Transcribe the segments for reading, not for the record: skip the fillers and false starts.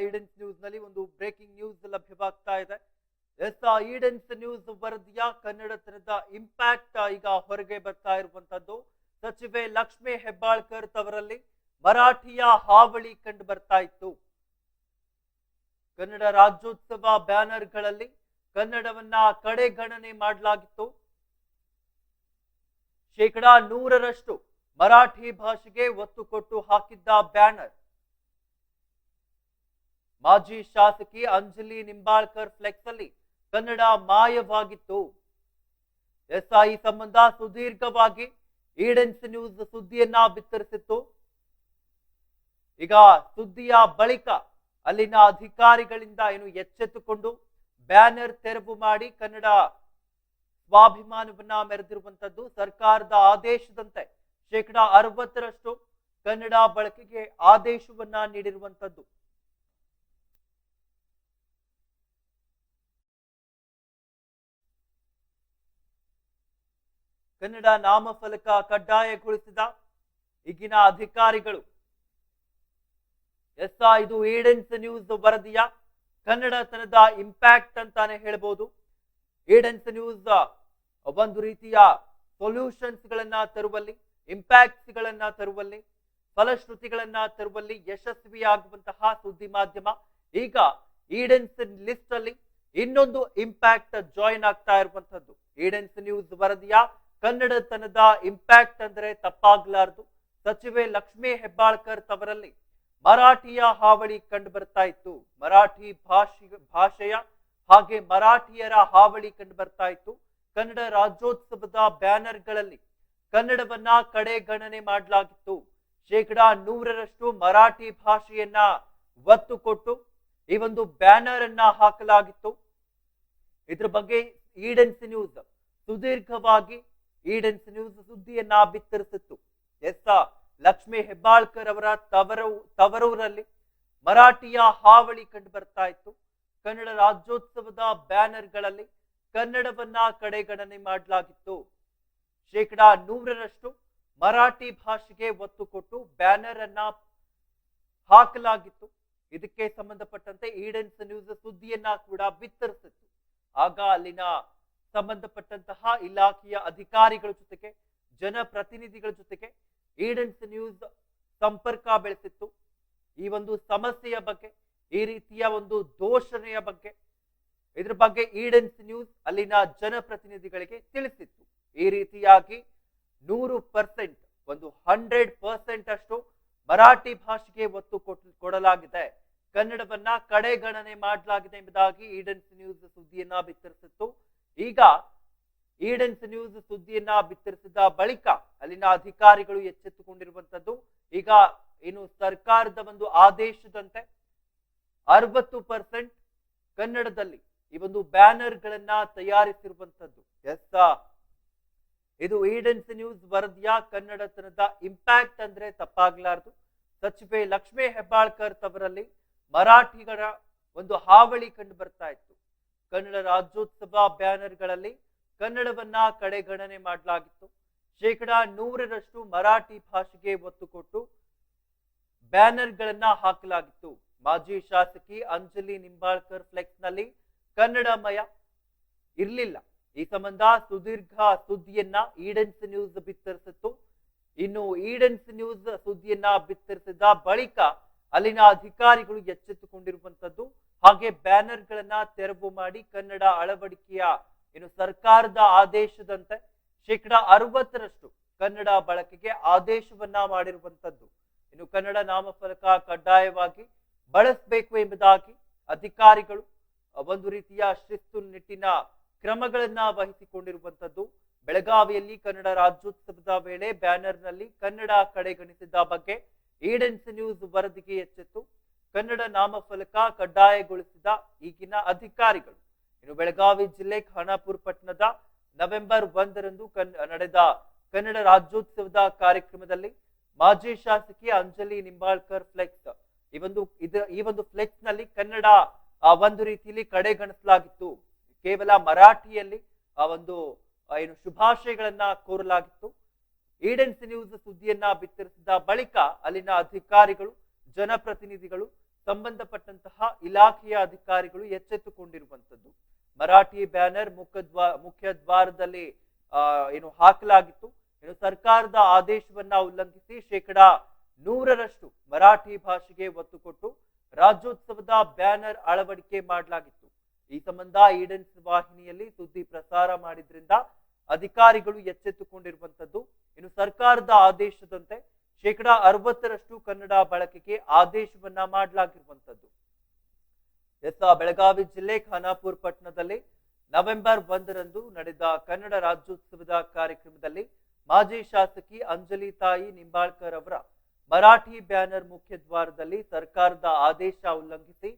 ಈಡೆನ್ಸ್ news ನಲ್ಲಿ ಒಂದು breaking news ಲಭ್ಯವಾಗ್ತಾ ಇದೆ. ಈಡೆನ್ಸ್ ನ್ಯೂಸ್ ವರದಿಯ ಕನ್ನಡತನದ ಇಂಪ್ಯಾಕ್ಟ್ ಈಗ ಹೊರಗೆ ಬರ್ತಾ ಇರುವಂತದ್ದು. ಸಚಿವೆ ಲಕ್ಷ್ಮಿ ಹೆಬ್ಬಾಳ್ಕರ್ ತವರಲ್ಲಿ ಮರಾಠಿಯ ಹಾವಳಿ ಕಂಡು ಬರ್ತಾ ಇತ್ತು. ಕನ್ನಡ ರಾಜ್ಯೋತ್ಸವ ಬ್ಯಾನರ್ಗಳಲ್ಲಿ ಕನ್ನಡವನ್ನ ಕಡೆಗಣನೆ ಮಾಡಲಾಗಿತ್ತು. 100% ಮರಾಠಿ ಭಾಷೆಗೆ ಒತ್ತು ಕೊಟ್ಟು ಹಾಕಿದ್ದ ಬ್ಯಾನರ್. ಮಾಜಿ ಶಾಸಕಿ ಅಂಜಲಿ ನಿಂಬಾಳ್ಕರ್ ಫ್ಲೆಕ್ಸ್ ಅಲ್ಲಿ ಕನ್ನಡ ಮಾಯವಾಗಿತ್ತು. ಈ ಸಂಬಂಧ ಸುದೀರ್ಘವಾಗಿ ಈಡೆನ್ಸ್ ನ್ಯೂಸ್ ಸುದ್ದಿಯನ್ನ ಬಿತ್ತರಿಸಿತ್ತು. ಈಗ ಸುದ್ದಿಯ ಬಳಿಕ ಅಲ್ಲಿನ ಅಧಿಕಾರಿಗಳಿಂದ ಎಚ್ಚೆತ್ತುಕೊಂಡು ಬ್ಯಾನರ್ ತೆರವು ಮಾಡಿ ಕನ್ನಡ ಸ್ವಾಭಿಮಾನವನ್ನ ಮೆರೆದಿರುವಂತದ್ದು. ಸರ್ಕಾರದ ಆದೇಶದಂತೆ 60% ಕನ್ನಡ ಬಳಕೆಗೆ ಆದೇಶವನ್ನ ನೀಡಿರುವಂತದ್ದು. ಕನ್ನಡ ನಾಮಫಲಕ ಕಡ್ಡಾಯಗೊಳಿಸಿದ ಈಗಿನ ಅಧಿಕಾರಿಗಳು. ಇದು ಈಡೆನ್ಸ್ ನ್ಯೂಸ್ ವರದಿಯ ಕನ್ನಡತನದ ಇಂಪ್ಯಾಕ್ಟ್ ಅಂತಾನೆ ಹೇಳ್ಬೋದು. ಈಡೆನ್ಸ್ ನ್ಯೂಸ್ ಒಂದು ರೀತಿಯ ಸೊಲ್ಯೂಷನ್ಸ್ ಗಳನ್ನ ತರುವಲ್ಲಿ, ಇಂಪ್ಯಾಕ್ಟ್ಸ್ ಗಳನ್ನ ತರುವಲ್ಲಿ, ಫಲಶ್ರುತಿಗಳನ್ನ ತರುವಲ್ಲಿ ಯಶಸ್ವಿಯಾಗುವಂತಹ ಸುದ್ದಿ ಮಾಧ್ಯಮ. ಈಗ ಈಡೆನ್ಸ್ ಲಿಸ್ಟ್ ಅಲ್ಲಿ ಇನ್ನೊಂದು ಇಂಪ್ಯಾಕ್ಟ್ ಜಾಯಿನ್ ಆಗ್ತಾ ಇರುವಂತದ್ದು. ಈಡೆನ್ಸ್ ನ್ಯೂಸ್ ವರದಿಯ ಕನ್ನಡತನದ ಇಂಪ್ಯಾಕ್ಟ್ ಅಂದ್ರೆ ತಪ್ಪಾಗ್ಲಾರ್ದು. ಸಚಿವೆ ಲಕ್ಷ್ಮಿ ಹೆಬ್ಬಾಳ್ಕರ್ ತವರಲ್ಲಿ ಮರಾಠಿಯ ಹಾವಳಿ ಕಂಡು ಬರ್ತಾ ಇತ್ತು. ಮರಾಠಿ ಭಾಷೆಯ ಹಾಗೆ ಮರಾಠಿಯರ ಹಾವಳಿ ಕಂಡು ಬರ್ತಾ ಇತ್ತು. ಕನ್ನಡ ರಾಜ್ಯೋತ್ಸವದ ಬ್ಯಾನರ್ಗಳಲ್ಲಿ ಕನ್ನಡವನ್ನ ಕಡೆಗಣನೆ ಮಾಡಲಾಗಿತ್ತು. 100% ಮರಾಠಿ ಭಾಷೆಯನ್ನ ಒತ್ತು ಕೊಟ್ಟು ಈ ಒಂದು ಬ್ಯಾನರ್ ಅನ್ನ ಹಾಕಲಾಗಿತ್ತು. ಇದ್ರ ಬಗ್ಗೆ ಈಡೆನ್ಸ್ ನ್ಯೂಸ್ ಸುದೀರ್ಘವಾಗಿ ಈಡೆನ್ಸ್ ನ್ಯೂಸ್ ಸುದ್ದಿಯನ್ನ ಬಿತ್ತರಿಸಿತ್ತು. ಲಕ್ಷ್ಮಿ ಹೆಬ್ಬಾಳ್ಕರ್ ಅವರ ತವರೂರಲ್ಲಿ ಮರಾಠಿಯ ಹಾವಳಿ ಕಂಡು ಬರ್ತಾ ಇತ್ತು. ಕನ್ನಡ ರಾಜ್ಯೋತ್ಸವದ ಬ್ಯಾನರ್ಗಳಲ್ಲಿ ಕನ್ನಡವನ್ನ ಕಡೆಗಣನೆ ಮಾಡಲಾಗಿತ್ತು. 100% ಮರಾಠಿ ಭಾಷೆಗೆ ಒತ್ತು ಕೊಟ್ಟು ಬ್ಯಾನರ್ ಅನ್ನ ಹಾಕಲಾಗಿತ್ತು. ಇದಕ್ಕೆ ಸಂಬಂಧಪಟ್ಟಂತೆ ಈಡೆನ್ಸ್ ನ್ಯೂಸ್ ಸುದ್ದಿಯನ್ನ ಕೂಡ ಬಿತ್ತರಿಸಿತ್ತು. ಆಗ ಅಲ್ಲಿನ ಸಂಬಂಧಪಟ್ಟಂತಹ ಇಲಾಖೆಯ ಅಧಿಕಾರಿಗಳ ಜೊತೆಗೆ ಜನಪ್ರತಿನಿಧಿಗಳ ಜೊತೆಗೆ ಈಡೆನ್ಸ್ ನ್ಯೂಸ್ ಸಂಪರ್ಕ ಬೆಳೆಸಿತ್ತು. ಈ ಒಂದು ಸಮಸ್ಯೆಯ ಬಗ್ಗೆ, ಈ ರೀತಿಯ ಒಂದು ದೋಷಣೆಯ ಬಗ್ಗೆ, ಇದ್ರ ಬಗ್ಗೆ ಈಡೆನ್ಸ್ ನ್ಯೂಸ್ ಅಲ್ಲಿನ ಜನಪ್ರತಿನಿಧಿಗಳಿಗೆ ತಿಳಿಸಿತ್ತು. ಈ ರೀತಿಯಾಗಿ 100% 100% ಅಷ್ಟು ಮರಾಠಿ ಭಾಷೆಗೆ ಒತ್ತು ಕೊಡಲಾಗಿದೆ, ಕನ್ನಡವನ್ನ ಕಡೆಗಣನೆ ಮಾಡಲಾಗಿದೆ ಎಂಬುದಾಗಿ ಈಡೆನ್ಸ್ ನ್ಯೂಸ್ ಸುದ್ದಿಯನ್ನ ಬಿತ್ತರಿಸಿತ್ತು. ಈಗ ಈಡೆನ್ಸ್ ನ್ಯೂಸ್ ಸುದ್ದಿಯನ್ನ ಬಿತ್ತರಿಸಿದ ಬಳಿಕ ಅಲ್ಲಿನ ಅಧಿಕಾರಿಗಳು ಎಚ್ಚೆತ್ತುಕೊಂಡಿರುವಂತದ್ದು. ಈಗ ಏನು ಸರ್ಕಾರದ ಒಂದು ಆದೇಶದಂತೆ 60% ಕನ್ನಡದಲ್ಲಿ ಈ ಒಂದು ಬ್ಯಾನರ್ ಗಳನ್ನ ತಯಾರಿಸಿರುವಂತದ್ದು. ಇದು ಈಡೆನ್ಸ್ ನ್ಯೂಸ್ ವರದಿಯ ಕನ್ನಡತನದ ಇಂಪ್ಯಾಕ್ಟ್ ಅಂದ್ರೆ ತಪ್ಪಾಗ್ಲಾರ್ದು. ಸಚಿವೆ ಲಕ್ಷ್ಮಿ ಹೆಬ್ಬಾಳ್ಕರ್ ತವರಲ್ಲಿ ಮರಾಠಿಗರ ಒಂದು ಹಾವಳಿ ಕಂಡು ಬರ್ತಾ ಇತ್ತು. ಕನ್ನಡ ರಾಜ್ಯೋತ್ಸವ ಬ್ಯಾನರ್ಗಳಲ್ಲಿ ಕನ್ನಡವನ್ನ ಕಡೆಗಣನೆ ಮಾಡಲಾಗಿತ್ತು. 100% ಮರಾಠಿ ಭಾಷೆಗೆ ಒತ್ತು ಕೊಟ್ಟು ಬ್ಯಾನರ್ಗಳನ್ನ ಹಾಕಲಾಗಿತ್ತು. ಮಾಜಿ ಶಾಸಕಿ ಅಂಜಲಿ ನಿಂಬಾಳ್ಕರ್ ಫ್ಲೆಕ್ಸ್ ನಲ್ಲಿ ಕನ್ನಡಮಯ ಇರಲಿಲ್ಲ. ಈ ಸಂಬಂಧ ಸುದೀರ್ಘ ಸುದ್ದಿಯನ್ನ ಈಡೆನ್ಸ್ ನ್ಯೂಸ್ ಬಿತ್ತರಿಸಿತ್ತು. ಇನ್ನು ಈಡೆನ್ಸ್ ನ್ಯೂಸ್ ಸುದ್ದಿಯನ್ನ ಬಿತ್ತರಿಸಿದ ಬಳಿಕ ಅಲ್ಲಿನ ಅಧಿಕಾರಿಗಳು ಎಚ್ಚೆತ್ತುಕೊಂಡಿರುವಂತದ್ದು. ಹಾಗೆ ಬ್ಯಾನರ್ ಗಳನ್ನ ತೆರವು ಮಾಡಿ ಕನ್ನಡ ಅಳವಡಿಕೆಯ ಸರ್ಕಾರದ ಆದೇಶದಂತೆ 60% ಕನ್ನಡ ಬಳಕೆಗೆ ಆದೇಶವನ್ನ ಮಾಡಿರುವಂತದ್ದು. ಇನ್ನು ಕನ್ನಡ ನಾಮಫಲಕ ಕಡ್ಡಾಯವಾಗಿ ಬಳಸಬೇಕು ಎಂಬುದಾಗಿ ಅಧಿಕಾರಿಗಳು ಒಂದು ರೀತಿಯ ಶಿಸ್ತು ನಿಟ್ಟಿನ ಕ್ರಮಗಳನ್ನ ವಹಿಸಿಕೊಂಡಿರುವಂತದ್ದು. ಬೆಳಗಾವಿಯಲ್ಲಿ ಕನ್ನಡ ರಾಜ್ಯೋತ್ಸವದ ವೇಳೆ ಬ್ಯಾನರ್ನಲ್ಲಿ ಕನ್ನಡ ಕಡೆಗಣಿಸಿದ ಬಗ್ಗೆ ಈಡೆನ್ಸ್ ನ್ಯೂಸ್ ವರದಿಗೆ ಎಚ್ಚೆತ್ತು. ಕನ್ನಡ ನಾಮಫಲಕ ಕಡ್ಡಾಯಗೊಳಿಸಿದ ಈಗಿನ ಅಧಿಕಾರಿಗಳು. ಇನ್ನು ಬೆಳಗಾವಿ ಜಿಲ್ಲೆ ಖಾನಾಪುರ ಪಟ್ಟಣದ ನವೆಂಬರ್ 1ರಂದು ನಡೆದ ಕನ್ನಡ ರಾಜ್ಯೋತ್ಸವದ ಕಾರ್ಯಕ್ರಮದಲ್ಲಿ ಮಾಜಿ ಶಾಸಕಿ ಅಂಜಲಿ ನಿಂಬಾಳ್ಕರ್ ಫ್ಲೆಕ್ಸ್ ಈ ಒಂದು ಫ್ಲೆಕ್ಸ್ ನಲ್ಲಿ ಕನ್ನಡ ಒಂದು ರೀತಿಯಲ್ಲಿ ಕಡೆಗಣಿಸಲಾಗಿತ್ತು. ಕೇವಲ ಮರಾಠಿಯಲ್ಲಿ ಒಂದು ಶುಭಾಶಯಗಳನ್ನ ಕೋರಲಾಗಿತ್ತು. ಈಡೆನ್ಸ್ ನ್ಯೂಸ್ ಸುದ್ದಿಯನ್ನ ಬಿತ್ತರಿಸಿದ ಬಳಿಕ ಅಲ್ಲಿನ ಅಧಿಕಾರಿಗಳು, ಜನಪ್ರತಿನಿಧಿಗಳು ಸಂಬಂಧಪಟ್ಟಂತಹ ಇಲಾಖೆಯ ಅಧಿಕಾರಿಗಳು ಎಚ್ಚೆತ್ತುಕೊಂಡಿರುವಂತದ್ದು. ಮರಾಠಿ ಬ್ಯಾನರ್ ಮುಖ್ಯ ದ್ವಾರದಲ್ಲಿ ಏನು ಹಾಕಲಾಗಿತ್ತು. ಏನು ಸರ್ಕಾರದ ಆದೇಶವನ್ನ ಉಲ್ಲಂಘಿಸಿ 100% ಮರಾಠಿ ಭಾಷೆಗೆ ಒತ್ತು ಕೊಟ್ಟು ರಾಜ್ಯೋತ್ಸವದ ಬ್ಯಾನರ್ ಅಳವಡಿಕೆ ಮಾಡಲಾಗಿತ್ತು. ಈ ಸಂಬಂಧ ಈಡನ್ಸ್ ವಾಹಿನಿಯಲ್ಲಿ ಸುದ್ದಿ ಪ್ರಸಾರ ಮಾಡಿದ್ರಿಂದ ಅಧಿಕಾರಿಗಳು ಎಚ್ಚೆತ್ತುಕೊಂಡಿರುವಂತದ್ದು. ಇನ್ನು ಸರ್ಕಾರದ ಆದೇಶದಂತೆ 60% ಕನ್ನಡ ಬಳಕೆಗೆ ಆದೇಶವನ್ನ ಮಾಡಲಾಗಿರುವಂತದ್ದು. ಬೆಳಗಾವಿ ಜಿಲ್ಲೆ ಖಾನಾಪುರ ಪಟ್ಟಣದಲ್ಲಿ ನವೆಂಬರ್ 1ರಂದು ನಡೆದ ಕನ್ನಡ ರಾಜ್ಯೋತ್ಸವದ ಕಾರ್ಯಕ್ರಮದಲ್ಲಿ ಮಾಜಿ ಶಾಸಕಿ ಅಂಜಲಿ ತಾಯಿ ನಿಂಬಾಳ್ಕರ್ ಅವರ ಮರಾಠಿ ಬ್ಯಾನರ್ ಮುಖ್ಯ ದ್ವಾರದಲ್ಲಿ ಸರ್ಕಾರದ ಆದೇಶ ಉಲ್ಲಂಘಿಸಿ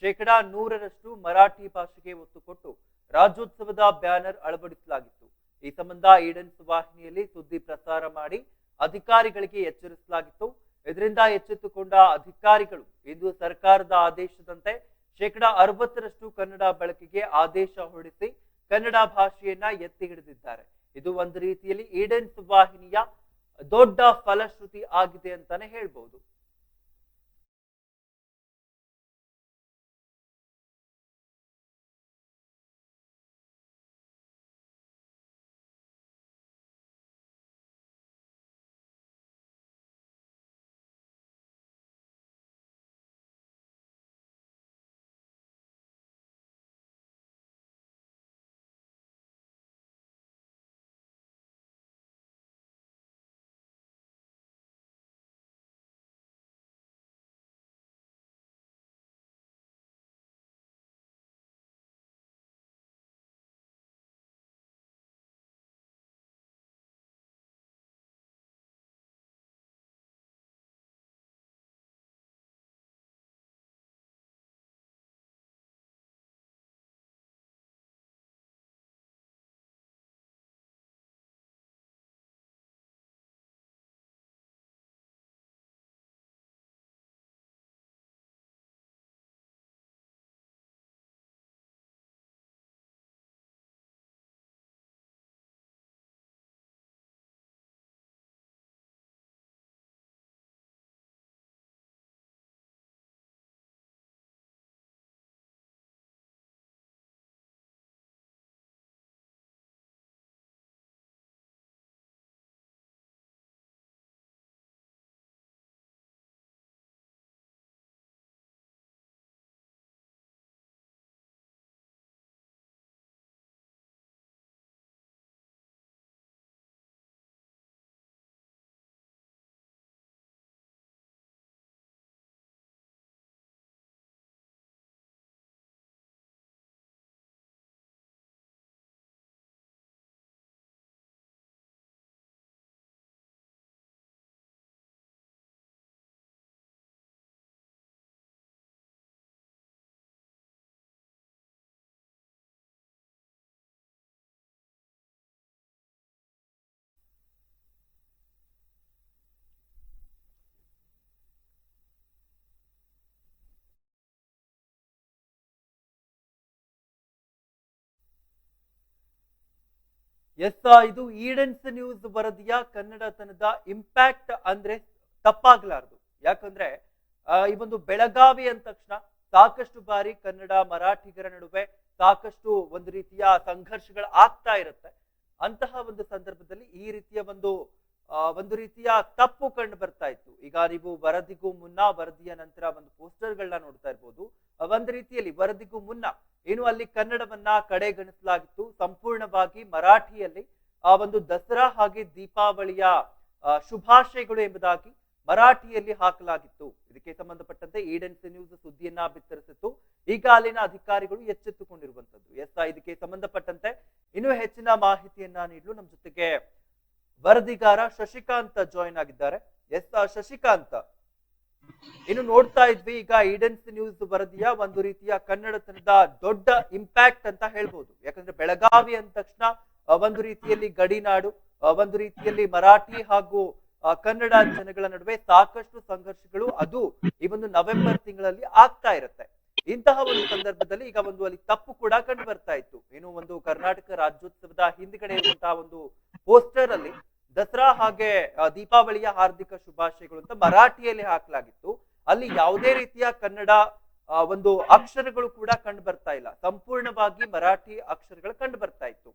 100% ಮರಾಠಿ ಭಾಷೆಗೆ ಒತ್ತು ಕೊಟ್ಟು ರಾಜ್ಯೋತ್ಸವದ ಬ್ಯಾನರ್ ಅಳವಡಿಸಲಾಗಿತ್ತು. ಈ ಸಂಬಂಧ ಈಡನ್ಸ್ ವಾಹಿನಿಯಲ್ಲಿ ಸುದ್ದಿ ಪ್ರಸಾರ ಮಾಡಿ ಅಧಿಕಾರಿಗಳಿಗೆ ಎಚ್ಚರಿಸಲಾಗಿತ್ತು. ಇದರಿಂದ ಎಚ್ಚೆತ್ತುಕೊಂಡ ಅಧಿಕಾರಿಗಳು ಇಂದು ಸರ್ಕಾರದ ಆದೇಶದಂತೆ 60% ಕನ್ನಡ ಬಳಕೆಗೆ ಆದೇಶ ಹೊರಡಿಸಿ ಕನ್ನಡ ಭಾಷೆಯನ್ನ ಎತ್ತಿ ಹಿಡಿದಿದ್ದಾರೆ. ಇದು ಒಂದು ರೀತಿಯಲ್ಲಿ ಈಡನ್ಸ್ ವಾಹಿನಿಯ ದೊಡ್ಡ ಫಲಶ್ರುತಿ ಆಗಿದೆ ಅಂತಾನೆ ಹೇಳ್ಬಹುದು. ಇದು ಈಡನ್ಸ್ ನ್ಯೂಸ್ ವರದಿಯ ಕನ್ನಡತನದ ಇಂಪ್ಯಾಕ್ಟ್ ಅಂದ್ರೆ ತಪ್ಪಾಗಲಾರದು. ಯಾಕಂದ್ರೆ ಈ ಒಂದು ಬೆಳಗಾವಿ ಅಂದ ತಕ್ಷಣ ಸಾಕಷ್ಟು ಬಾರಿ ಕನ್ನಡ ಮರಾಠಿಗರ ನಡುವೆ ಸಾಕಷ್ಟು ಒಂದು ರೀತಿಯ ಸಂಘರ್ಷಗಳು ಆಗ್ತಾ ಇರುತ್ತೆ. ಅಂತಹ ಒಂದು ಸಂದರ್ಭದಲ್ಲಿ ಈ ರೀತಿಯ ಒಂದು ರೀತಿಯ ತಪ್ಪು ಕಂಡು ಬರ್ತಾ ಇತ್ತು. ಈಗ ನೀವು ವರದಿಗೂ ಮುನ್ನ ವರದಿಯ ನಂತರ ಒಂದು ಪೋಸ್ಟರ್ಗಳನ್ನ ನೋಡ್ತಾ ಇರ್ಬೋದು. ಒಂದು ರೀತಿಯಲ್ಲಿ ವರದಿಗೂ ಮುನ್ನ ಏನು ಅಲ್ಲಿ ಕನ್ನಡವನ್ನ ಕಡೆಗಣಿಸಲಾಗಿತ್ತು. ಸಂಪೂರ್ಣವಾಗಿ ಮರಾಠಿಯಲ್ಲಿ ಒಂದು ದಸರಾ ಹಾಗೆ ದೀಪಾವಳಿಯ ಶುಭಾಶಯಗಳು ಎಂಬುದಾಗಿ ಮರಾಠಿಯಲ್ಲಿ ಹಾಕಲಾಗಿತ್ತು. ಇದಕ್ಕೆ ಸಂಬಂಧಪಟ್ಟಂತೆ ಈಡನ್ಸ್ ನ್ಯೂಸ್ ಸುದ್ದಿಯನ್ನ ಬಿತ್ತರಿಸಿತ್ತು. ಈಗ ಅಲ್ಲಿನ ಅಧಿಕಾರಿಗಳು ಎಚ್ಚೆತ್ತುಕೊಂಡಿರುವಂತದ್ದು. ಇದಕ್ಕೆ ಸಂಬಂಧಪಟ್ಟಂತೆ ಇನ್ನೂ ಹೆಚ್ಚಿನ ಮಾಹಿತಿಯನ್ನ ನೀಡಲು ನಮ್ಮ ಜೊತೆಗೆ ವರದಿಗಾರ ಶಶಿಕಾಂತ್ ಜಾಯಿನ್ ಆಗಿದ್ದಾರೆ. ಶಶಿಕಾಂತ್, ಇನ್ನು ನೋಡ್ತಾ ಇದ್ವಿ ಈಗ ಈಡನ್ಸ್ ನ್ಯೂಸ್ ವರದಿಯ ಒಂದು ರೀತಿಯ ಕನ್ನಡತನದ ದೊಡ್ಡ ಇಂಪ್ಯಾಕ್ಟ್ ಅಂತ ಹೇಳ್ಬೋದು. ಯಾಕಂದ್ರೆ ಬೆಳಗಾವಿ ಅಂದ ತಕ್ಷಣ ಒಂದು ರೀತಿಯಲ್ಲಿ ಗಡಿನಾಡು, ಒಂದು ರೀತಿಯಲ್ಲಿ ಮರಾಠಿ ಹಾಗೂ ಕನ್ನಡ ಜನಗಳ ನಡುವೆ ಸಾಕಷ್ಟು ಸಂಘರ್ಷಗಳು ಅದು ಈ ಒಂದು ನವೆಂಬರ್ ತಿಂಗಳಲ್ಲಿ ಆಗ್ತಾ ಇರುತ್ತೆ. ಇಂತಹ ಒಂದು ಸಂದರ್ಭದಲ್ಲಿ ಈಗ ಅಲ್ಲಿ ತಪ್ಪು ಕೂಡ ಕಂಡು ಬರ್ತಾ ಇತ್ತು. ಏನು ಒಂದು ಕರ್ನಾಟಕ ರಾಜ್ಯೋತ್ಸವದ ಹಿಂದ್ಗಡೆ ಇರುವಂತಹ ಒಂದು ಪೋಸ್ಟರ್ ಅಲ್ಲಿ ದಸರಾ ಹಾಗೆ ದೀಪಾವಳಿಯ ಹಾರ್ದಿಕ ಶುಭಾಶಯಗಳು ಅಂತ ಮರಾಠಿಯಲ್ಲಿ ಹಾಕಲಾಗಿತ್ತು. ಅಲ್ಲಿ ಯಾವುದೇ ರೀತಿಯ ಕನ್ನಡ ಒಂದು ಅಕ್ಷರಗಳು ಕೂಡ ಕಂಡು ಬರ್ತಾ ಇಲ್ಲ, ಸಂಪೂರ್ಣವಾಗಿ ಮರಾಠಿ ಅಕ್ಷರಗಳು ಕಂಡು ಬರ್ತಾ ಇತ್ತು.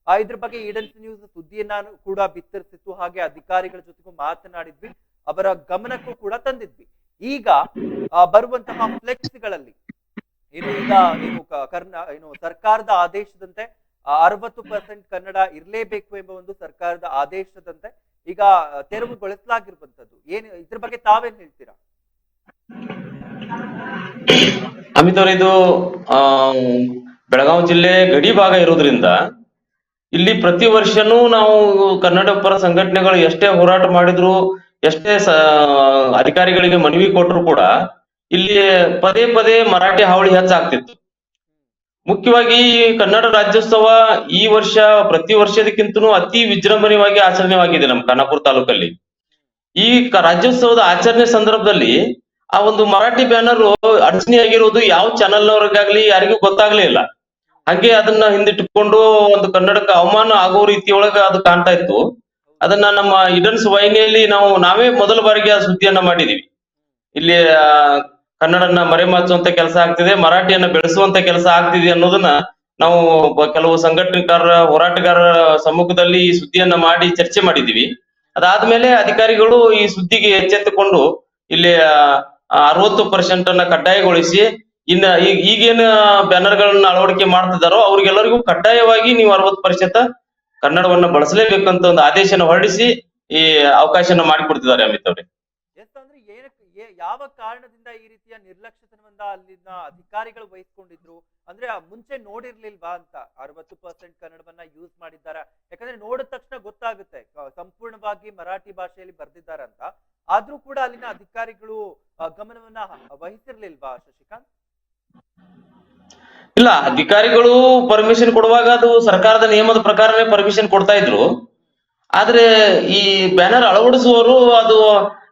ಇದ್ರ ಬಗ್ಗೆ ಈಡನ್ಸ್ ನ್ಯೂಸ್ ಸುದ್ದಿಯನ್ನ ಕೂಡ ಬಿತ್ತರಿಸಿತ್ತು, ಹಾಗೆ ಅಧಿಕಾರಿಗಳ ಜೊತೆಗೂ ಮಾತನಾಡಿದ್ವಿ, ಅವರ ಗಮನಕ್ಕೂ ಕೂಡ ತಂದಿದ್ವಿ. ಈಗ ಬರುವಂತಹ ಫ್ಲೆಕ್ಸ್ಗಳಲ್ಲಿ ಏನು ಸರ್ಕಾರದ ಆದೇಶದಂತೆ 60% ಕನ್ನಡ ಇರಲೇಬೇಕು ಎಂಬ ಒಂದು ಸರ್ಕಾರದ ಆದೇಶದಂತೆ ಈಗ ತೆರವುಗೊಳಿಸಲಾಗಿರುವಂತದ್ದು. ಇದ್ರ ಬಗ್ಗೆ ತಾವೇನ್ ಹೇಳ್ತೀರಾ? ಅಮಿತ್ ಅವ್ರ, ಇದು ಬೆಳಗಾವಿ ಜಿಲ್ಲೆ ಗಡಿ ಭಾಗ ಇರೋದ್ರಿಂದ ಇಲ್ಲಿ ಪ್ರತಿ ವರ್ಷನೂ ನಾವು ಕನ್ನಡ ಪರ ಸಂಘಟನೆಗಳು ಎಷ್ಟೇ ಹೋರಾಟ ಮಾಡಿದ್ರು, ಎಷ್ಟೇ ಅಧಿಕಾರಿಗಳಿಗೆ ಮನವಿ ಕೊಟ್ಟರು ಕೂಡ ಇಲ್ಲಿ ಪದೇ ಪದೇ ಮರಾಠಿ ಹಾವಳಿ ಹೆಚ್ಚಾಗ್ತಿತ್ತು. ಮುಖ್ಯವಾಗಿ ಕನ್ನಡ ರಾಜ್ಯೋತ್ಸವ ಈ ವರ್ಷ ಪ್ರತಿ ವರ್ಷದಕ್ಕಿಂತನೂ ಅತಿ ವಿಜೃಂಭಣೆಯಾಗಿ ಆಚರಣೆವಾಗಿದೆ ನಮ್ಮ ಖಾನಾಪುರ ತಾಲೂಕಲ್ಲಿ. ಈ ರಾಜ್ಯೋತ್ಸವದ ಆಚರಣೆ ಸಂದರ್ಭದಲ್ಲಿ ಆ ಒಂದು ಮರಾಠಿ ಬ್ಯಾನರ್ ಅಡಚಣೆ ಆಗಿರೋದು ಯಾವ ಚಾನೆಲ್ನವ್ರಿಗಾಗ್ಲಿ ಯಾರಿಗೂ ಗೊತ್ತಾಗ್ಲೇ ಇಲ್ಲ. ಹಾಗೆ ಅದನ್ನ ಹಿಂದಿಟ್ಟುಕೊಂಡು ಒಂದು ಕನ್ನಡಕ್ಕೆ ಅವಮಾನ ಆಗೋ ರೀತಿಯೊಳಗ ಅದು ಕಾಣ್ತಾ ಇತ್ತು. ಅದನ್ನ ನಮ್ಮ ಇಡನ್ಸ್ ವಾಹಿನಿಯಲ್ಲಿ ನಾವೇ ಮೊದಲ ಬಾರಿಗೆ ಆ ಸುದ್ದಿಯನ್ನ ಮಾಡಿದೀವಿ. ಇಲ್ಲಿ ಕನ್ನಡನ್ನ ಮರೆಮಾಚುವಂತ ಕೆಲಸ ಆಗ್ತಿದೆ, ಮರಾಠಿಯನ್ನ ಬೆಳೆಸುವಂತ ಕೆಲಸ ಆಗ್ತಿದೆ ಅನ್ನೋದನ್ನ ನಾವು ಕೆಲವು ಸಂಘಟನೆಕಾರರ ಹೋರಾಟಗಾರರ ಸಮ್ಮುಖದಲ್ಲಿ ಈ ಸುದ್ದಿಯನ್ನ ಮಾಡಿ ಚರ್ಚೆ ಮಾಡಿದೀವಿ. ಅದಾದ್ಮೇಲೆ ಅಧಿಕಾರಿಗಳು ಈ ಸುದ್ದಿಗೆ ಎಚ್ಚೆತ್ತುಕೊಂಡು ಇಲ್ಲಿ 60% ಅನ್ನ ಕಡ್ಡಾಯಗೊಳಿಸಿ, ಇನ್ನ ಈಗೇನ ಬ್ಯಾನರ್ ಗಳನ್ನ ಅಳವಡಿಕೆ ಮಾಡ್ತಿದಾರೋ ಅವ್ರಿಗೆಲ್ಲರಿಗೂ ಕಡ್ಡಾಯವಾಗಿ ನೀವು 60% ಕನ್ನಡವನ್ನ ಬಳಸಲೇಬೇಕಂತ ಒಂದು ಆದೇಶನ ಹೊರಡಿಸಿ ಈ ಅವಕಾಶನ ಮಾಡಿಕೊಡ್ತಿದ್ದಾರೆ ಅಮಿತ್ ಅವ್ರೆ. ಯಾವ ಕಾರಣದಿಂದ ಈ ರೀತಿಯ ನಿರ್ಲಕ್ಷ್ಯತನವನ್ನ ಅಲ್ಲಿನ ಅಧಿಕಾರಿಗಳು ವಹಿಸ್ಕೊಂಡಿದ್ರು? ಅಂದ್ರೆ ಮುಂಚೆ ನೋಡಿರ್ಲಿಲ್ವಾ ಅಂತ 60% ಕನ್ನಡವನ್ನ ಯೂಸ್ ಮಾಡಿದ್ದಾರ? ಯಾಕಂದ್ರೆ ನೋಡಿದ ತಕ್ಷಣ ಗೊತ್ತಾಗುತ್ತೆ ಸಂಪೂರ್ಣವಾಗಿ ಮರಾಠಿ ಭಾಷೆಯಲ್ಲಿ ಬರ್ದಿದ್ದಾರೆ ಅಂತ. ಆದ್ರೂ ಕೂಡ ಅಲ್ಲಿನ ಅಧಿಕಾರಿಗಳು ಗಮನವನ್ನ ವಹಿಸಿರ್ಲಿಲ್ವಾ ಶಶಿಕಾಂತ್? ಇಲ್ಲ, ಅಧಿಕಾರಿಗಳು ಪರ್ಮಿಷನ್ ಕೊಡುವಾಗ ಅದು ಸರ್ಕಾರದ ನಿಯಮದ ಪ್ರಕಾರನೇ ಪರ್ಮಿಷನ್ ಕೊಡ್ತಾ ಇದ್ರು. ಆದ್ರೆ ಈ ಬ್ಯಾನರ್ ಅಳವಡಿಸುವವರು ಅದು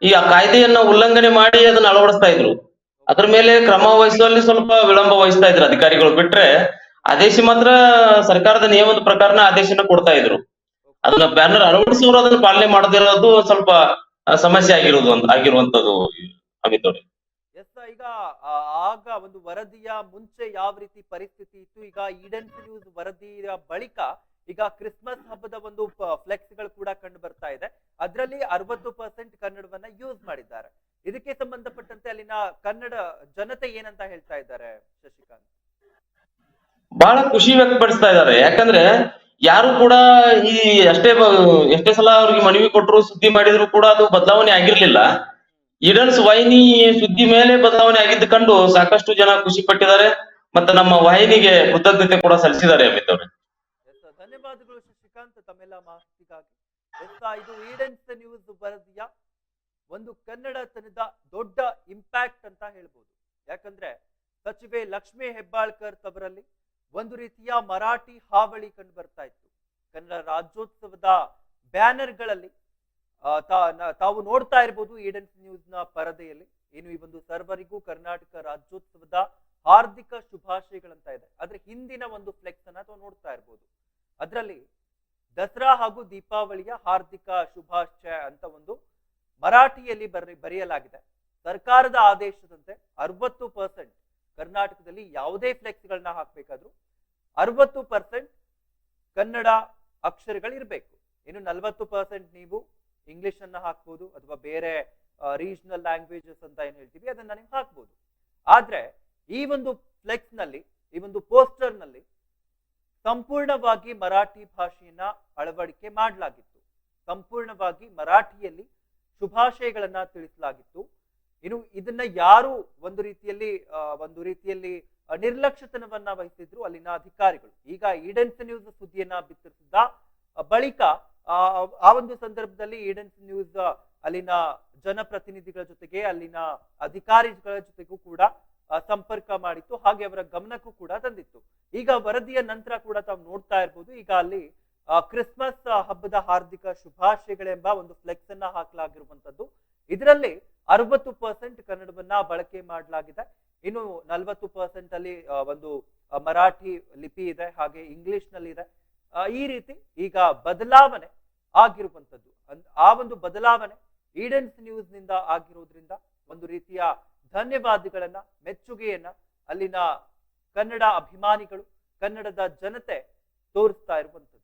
ಈ ಕಾಯ್ದೆಯನ್ನ ಉಲ್ಲಂಘನೆ ಮಾಡಿ ಅದನ್ನ ಅಳವಡಿಸ್ತಾ ಇದ್ರು. ಅದ್ರ ಮೇಲೆ ಕ್ರಮ ವಹಿಸುವಲ್ಲಿ ಸ್ವಲ್ಪ ವಿಳಂಬ ವಹಿಸ್ತಾ ಇದ್ರು ಅಧಿಕಾರಿಗಳು. ಬಿಟ್ರೆ ಆದೇಶ ಮಾತ್ರ ಸರ್ಕಾರದ ನಿಯಮದ ಪ್ರಕಾರನ ಆದೇಶನ ಕೊಡ್ತಾ ಇದ್ರು. ಅದನ್ನ ಬ್ಯಾನರ್ ಅಳವಡಿಸುವವರು ಅದನ್ನ ಪಾಲನೆ ಮಾಡದಿರೋದು ಸ್ವಲ್ಪ ಸಮಸ್ಯೆ ಆಗಿರುವಂತದ್ದು ಅಮಿತ್ ಅವ್ರೆ. ಈಗ ಆಗ ಒಂದು ವರದಿಯ ಮುಂಚೆ ಯಾವ ರೀತಿ ಪರಿಸ್ಥಿತಿ ಇತ್ತು, ಈಗ ಈಡನ್ಸ್ ನ್ಯೂಸ್ ವರದಿಯ ಬಳಿಕ ಈಗ ಕ್ರಿಸ್ಮಸ್ ಹಬ್ಬದ ಒಂದು ಫ್ಲೆಕ್ಸ್ ಗಳು ಕೂಡ ಕಂಡು ಬರ್ತಾ ಇದೆ. ಅದರಲ್ಲಿ 60% ಕನ್ನಡವನ್ನ ಯೂಸ್ ಮಾಡಿದ್ದಾರೆ. ಇದಕ್ಕೆ ಸಂಬಂಧಪಟ್ಟಂತೆ ಅಲ್ಲಿನ ಕನ್ನಡ ಜನತೆ ಏನಂತ ಹೇಳ್ತಾ ಇದ್ದಾರೆ ಶಶಿಕಾಂತ್? ಬಹಳ ಖುಷಿ ವ್ಯಕ್ತಪಡಿಸ್ತಾ ಇದ್ದಾರೆ. ಯಾಕಂದ್ರೆ ಯಾರು ಕೂಡ ಎಷ್ಟೇ ಸಲ ಅವ್ರಿಗೆ ಮನವಿ ಕೊಟ್ಟರು, ಸುದ್ದಿ ಮಾಡಿದ್ರು ಕೂಡ ಅದು ಬದಲಾವಣೆ ಆಗಿರ್ಲಿಲ್ಲ. ಈಡನ್ಸ್ ವಾಹಿನಿ ಸುದ್ದಿ ಮೇಲೆ ಬದಲಾವಣೆ ಆಗಿದ್ದು ಕಂಡು ಸಾಕಷ್ಟು ಜನ ಖುಷಿ ಪಟ್ಟಿದ್ದಾರೆ. ಮತ್ತೆ ನಮ್ಮ ವಾಹಿನಿಗೆ ಕೃತಜ್ಞತೆ ಕೂಡ ಸಲ್ಲಿಸಿದ್ದಾರೆ ಅಮಿತ್ ಅವ್ರೆ. ಧನ್ಯವಾದಗಳು ಶಶಿಕಾಂತ್ ತಮ್ಮೆಲ್ಲ ಮಾಹಿತಿಗಾಗಿ. ಇದು ಈಡನ್ಸ್ ನ್ಯೂಸ್ ವರದಿಯ ಒಂದು ಕನ್ನಡತನದ ದೊಡ್ಡ ಇಂಪ್ಯಾಕ್ಟ್ ಅಂತ ಹೇಳ್ಬೋದು. ಯಾಕಂದ್ರೆ ಸಚಿವೆ ಲಕ್ಷ್ಮೀ ಹೆಬ್ಬಾಳ್ಕರ್ ತವರಲ್ಲಿ ಒಂದು ರೀತಿಯ ಮರಾಠಿ ಹಾವಳಿ ಕಂಡು ಬರ್ತಾ ಇತ್ತು. ಕನ್ನಡ ರಾಜ್ಯೋತ್ಸವದ ಬ್ಯಾನರ್ಗಳಲ್ಲಿ ತಾವು ನೋಡ್ತಾ ಇರ್ಬೋದು ಈಡನ್ಸ್ ನ್ಯೂಸ್ ನ ಪರದೆಯಲ್ಲಿ ಏನು ಈ ಒಂದು ಸರ್ವರಿಗೂ ಕರ್ನಾಟಕ ರಾಜ್ಯೋತ್ಸವದ ಹಾರ್ದಿಕ ಶುಭಾಶಯಗಳಂತ ಇದೆ. ಅದ್ರ ಹಿಂದಿನ ಒಂದು ಫ್ಲೆಕ್ಸ್ ಅನ್ನ ತಾವು ನೋಡ್ತಾ ಇರ್ಬೋದು. ಅದರಲ್ಲಿ ದಸರಾ ಹಾಗೂ ದೀಪಾವಳಿಯ ಹಾರ್ದಿಕ ಶುಭಾಶಯ ಅಂತ ಒಂದು ಮರಾಠಿಯಲ್ಲಿ ಬರೆಯಲಾಗಿದೆ. ಸರ್ಕಾರದ ಆದೇಶದಂತೆ 60% ಕರ್ನಾಟಕದಲ್ಲಿ ಯಾವುದೇ ಫ್ಲೆಕ್ಸ್ ಗಳನ್ನ ಹಾಕ್ಬೇಕಾದ್ರೂ 60% ಕನ್ನಡ ಅಕ್ಷರಗಳು ಇರಬೇಕು. ಇನ್ನು 40% ನೀವು ಇಂಗ್ಲಿಷ್ ಅನ್ನ ಹಾಕ್ಬೋದು ಅಥವಾ ಬೇರೆ ರೀಜನಲ್ ಲ್ಯಾಂಗ್ವೇಜಸ್ ಅಂತ ಏನ್ ಹೇಳ್ತೀವಿ ಅದನ್ನ ನೀವು ಹಾಕ್ಬೋದು. ಆದ್ರೆ ಈ ಒಂದು ಫ್ಲೆಕ್ಸ್ ನಲ್ಲಿ, ಈ ಒಂದು ಪೋಸ್ಟರ್ ನಲ್ಲಿ ಸಂಪೂರ್ಣವಾಗಿ ಮರಾಠಿ ಭಾಷೆಯನ್ನ ಅಳವಡಿಕೆ ಮಾಡಲಾಗಿತ್ತು. ಸಂಪೂರ್ಣವಾಗಿ ಮರಾಠಿಯಲ್ಲಿ ಶುಭಾಶಯಗಳನ್ನ ತಿಳಿಸಲಾಗಿತ್ತು. ಇನ್ನು ಇದನ್ನ ಯಾರು ಒಂದು ರೀತಿಯಲ್ಲಿ ನಿರ್ಲಕ್ಷ್ಯತನವನ್ನ ವಹಿಸಿದ್ರು ಅಲ್ಲಿನ ಅಧಿಕಾರಿಗಳು. ಈಗ ಈಡನ್ಸ್ ನ್ಯೂಸ್ ಸುದ್ದಿಯನ್ನ ಬಿತ್ತರಿಸಿದ ಬಳಿಕ ಆ ಒಂದು ಸಂದರ್ಭದಲ್ಲಿ ಈಡನ್ಸ್ ನ್ಯೂಸ್ ಅಲ್ಲಿನ ಜನಪ್ರತಿನಿಧಿಗಳ ಜೊತೆಗೆ ಅಲ್ಲಿನ ಅಧಿಕಾರಿಗಳ ಜೊತೆಗೂ ಕೂಡ ಸಂಪರ್ಕ ಮಾಡಿತ್ತು, ಹಾಗೆ ಅವರ ಗಮನಕ್ಕೂ ಕೂಡ ತಂದಿತ್ತು. ಈಗ ವರದಿಯ ನಂತರ ಕೂಡ ತಾವು ನೋಡ್ತಾ ಇರ್ಬೋದು, ಈಗ ಅಲ್ಲಿ ಕ್ರಿಸ್ಮಸ್ ಹಬ್ಬದ ಹಾರ್ದಿಕ ಶುಭಾಶಯಗಳೆಂಬ ಒಂದು ಫ್ಲೆಕ್ಸ್ ಅನ್ನ ಹಾಕಲಾಗಿರುವಂತದ್ದು. ಇದರಲ್ಲಿ 60% ಕನ್ನಡವನ್ನ ಬಳಕೆ ಮಾಡಲಾಗಿದೆ. ಇನ್ನು 40% ಅಲ್ಲಿ ಒಂದು ಮರಾಠಿ ಲಿಪಿ ಇದೆ, ಹಾಗೆ ಇಂಗ್ಲಿಷ್ ನಲ್ಲಿ ಇದೆ. ಈ ರೀತಿ ಈಗ ಬದಲಾವಣೆ ಆಗಿರುವಂತದ್ದು. ಆ ಒಂದು ಬದಲಾವಣೆ ಈಡನ್ಸ್ ನ್ಯೂಸ್ ನಿಂದ ಆಗಿರೋದ್ರಿಂದ ಒಂದು ರೀತಿಯ ಧನ್ಯವಾದಗಳನ್ನ, ಮೆಚ್ಚುಗೆಯನ್ನ ಅಲ್ಲಿನ ಕನ್ನಡ ಅಭಿಮಾನಿಗಳು, ಕನ್ನಡದ ಜನತೆ ತೋರಿಸ್ತಾ ಇರುವಂತದ್ದು.